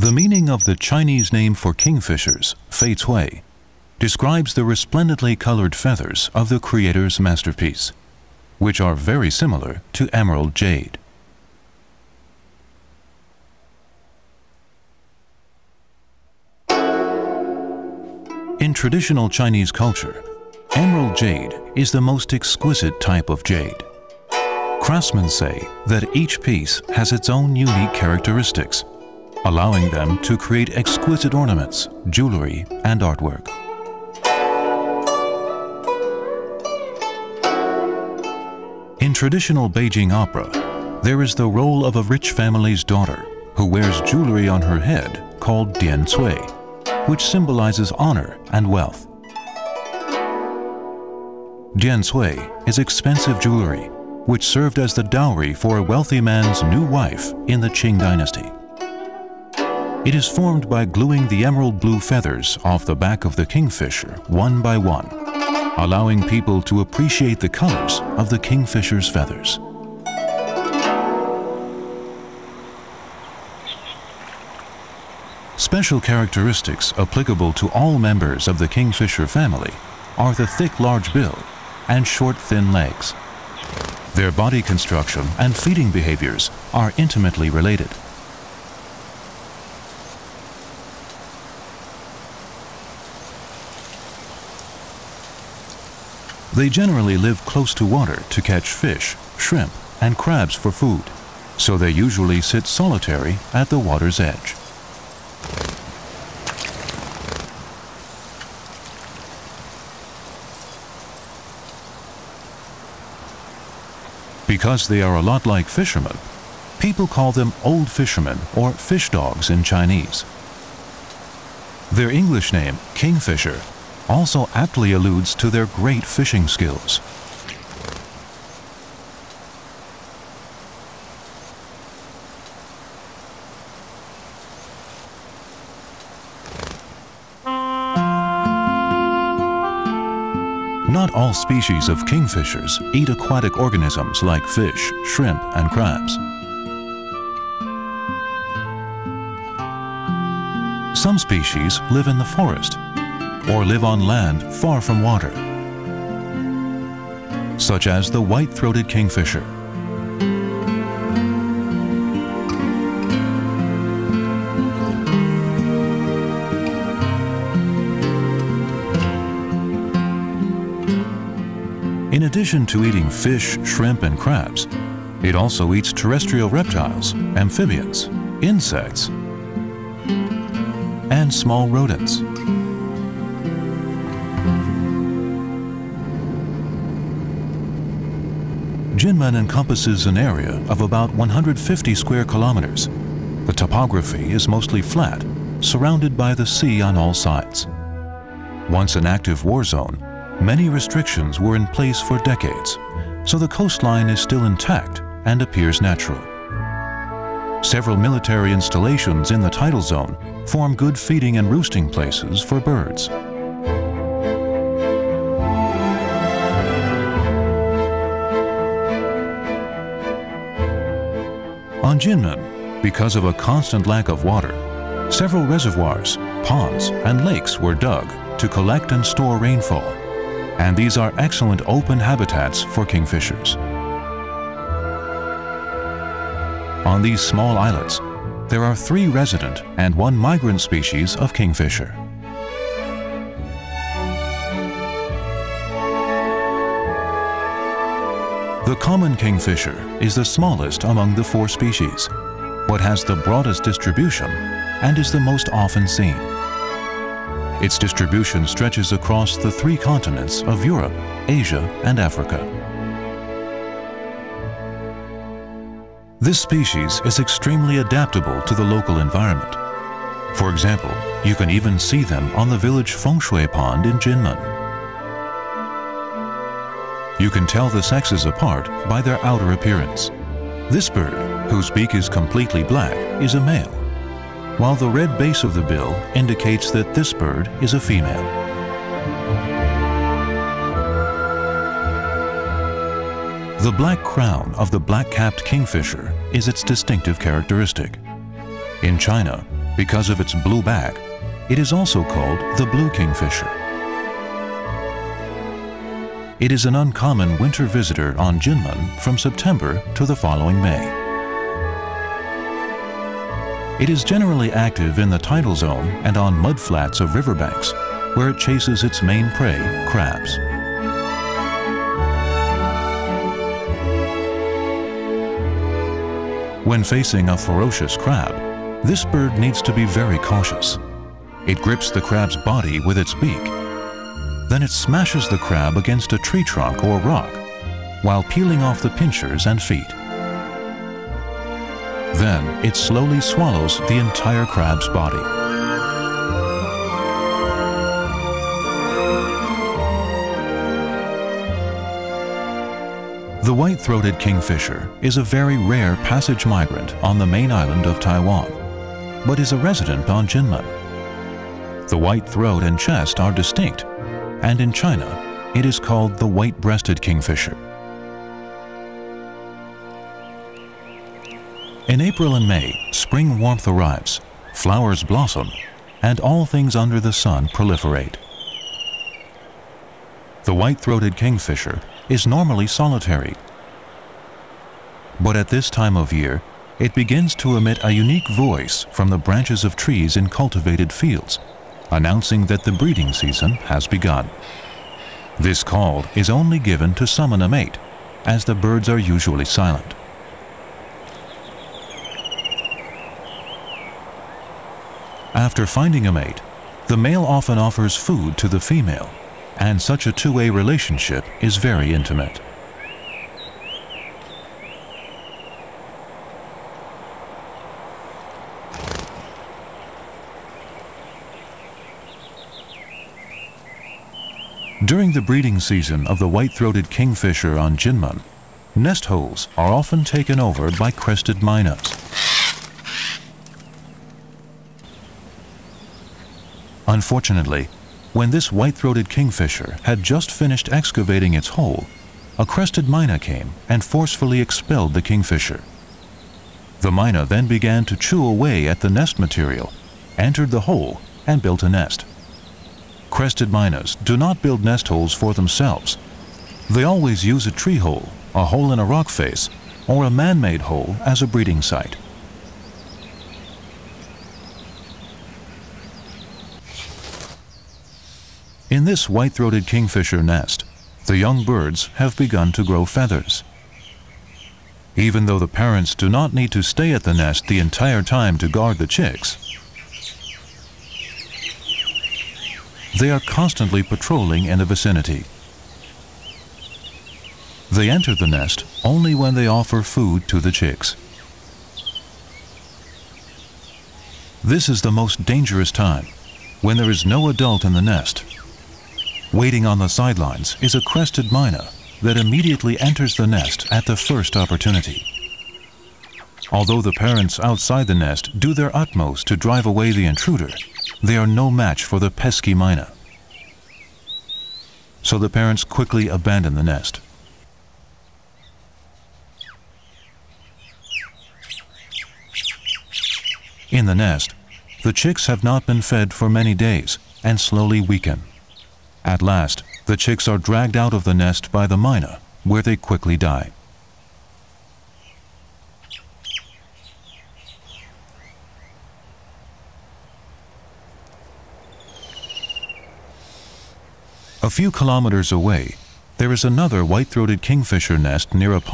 The meaning of the Chinese name for kingfishers, fei cui, describes the resplendently colored feathers of the creator's masterpiece, which are very similar to emerald jade. In traditional Chinese culture, emerald jade is the most exquisite type of jade. Craftsmen say that each piece has its own unique characteristics, allowing them to create exquisite ornaments, jewelry, and artwork. In traditional Beijing opera, there is the role of a rich family's daughter who wears jewelry on her head called dian cui, which symbolizes honor and wealth. Dian cui is expensive jewelry, which served as the dowry for a wealthy man's new wife in the Qing dynasty. It is formed by gluing the emerald blue feathers off the back of the kingfisher one by one, allowing people to appreciate the colors of the kingfisher's feathers. Special characteristics applicable to all members of the kingfisher family are the thick, large bill and short, thin legs. Their body construction and feeding behaviors are intimately related. They generally live close to water to catch fish, shrimp, and crabs for food, so they usually sit solitary at the water's edge. Because they are a lot like fishermen, people call them old fishermen or fish dogs in Chinese. Their English name, kingfisher, also aptly alludes to their great fishing skills. Not all species of kingfishers eat aquatic organisms like fish, shrimp, and crabs. Some species live in the forest or live on land far from water, such as the white-throated kingfisher. In addition to eating fish, shrimp, and crabs, it also eats terrestrial reptiles, amphibians, insects, and small rodents. Jinmen encompasses an area of about 150 square kilometers. The topography is mostly flat, surrounded by the sea on all sides. Once an active war zone, many restrictions were in place for decades, so the coastline is still intact and appears natural. Several military installations in the tidal zone form good feeding and roosting places for birds. On Jinmen, because of a constant lack of water, several reservoirs, ponds, and lakes were dug to collect and store rainfall, and these are excellent open habitats for kingfishers. On these small islets, there are 3 resident and 1 migrant species of kingfisher. The common kingfisher is the smallest among the 4 species, but has the broadest distribution and is the most often seen. Its distribution stretches across the 3 continents of Europe, Asia, and Africa. This species is extremely adaptable to the local environment. For example, you can even see them on the village Fengshui Pond in Jinmen. You can tell the sexes apart by their outer appearance. This bird, whose beak is completely black, is a male, while the red base of the bill indicates that this bird is a female. The black crown of the black-capped kingfisher is its distinctive characteristic. In China, Because of its blue back, it is also called the blue kingfisher. It is an uncommon winter visitor on Jinmen from September to the following May. It is generally active in the tidal zone and on mudflats of riverbanks, where it chases its main prey, crabs. When facing a ferocious crab, this bird needs to be very cautious. It grips the crab's body with its beak. Then it smashes the crab against a tree trunk or rock, while peeling off the pinchers and feet. Then it slowly swallows the entire crab's body. The white-throated kingfisher is a very rare passage migrant on the main island of Taiwan, but is a resident on Jinmen. The white throat and chest are distinct, and in China, it is called the white-breasted kingfisher. In April and May, spring warmth arrives, flowers blossom, and all things under the sun proliferate. The white-throated kingfisher is normally solitary, but at this time of year, it begins to emit a unique voice from the branches of trees in cultivated fields, announcing that the breeding season has begun. This call is only given to summon a mate, as the birds are usually silent. After finding a mate, the male often offers food to the female, and such a two-way relationship is very intimate. During the breeding season of the white-throated kingfisher on Jinmen, nest holes are often taken over by crested mynas. Unfortunately, when this white-throated kingfisher had just finished excavating its hole, a crested myna came and forcefully expelled the kingfisher. The myna then began to chew away at the nest material, entered the hole, and built a nest. Crested mynas do not build nest holes for themselves. They always use a tree hole, a hole in a rock face, or a man-made hole as a breeding site. In this white-throated kingfisher nest, the young birds have begun to grow feathers. Even though the parents do not need to stay at the nest the entire time to guard the chicks, they are constantly patrolling in the vicinity. They enter the nest only when they offer food to the chicks. This is the most dangerous time, when there is no adult in the nest. Waiting on the sidelines is a crested myna that immediately enters the nest at the first opportunity. Although the parents outside the nest do their utmost to drive away the intruder, they are no match for the pesky myna. So the parents quickly abandon the nest. In the nest, the chicks have not been fed for many days and slowly weaken. At last, the chicks are dragged out of the nest by the myna, where they quickly die. A few kilometers away, there is another white-throated kingfisher nest near a pond.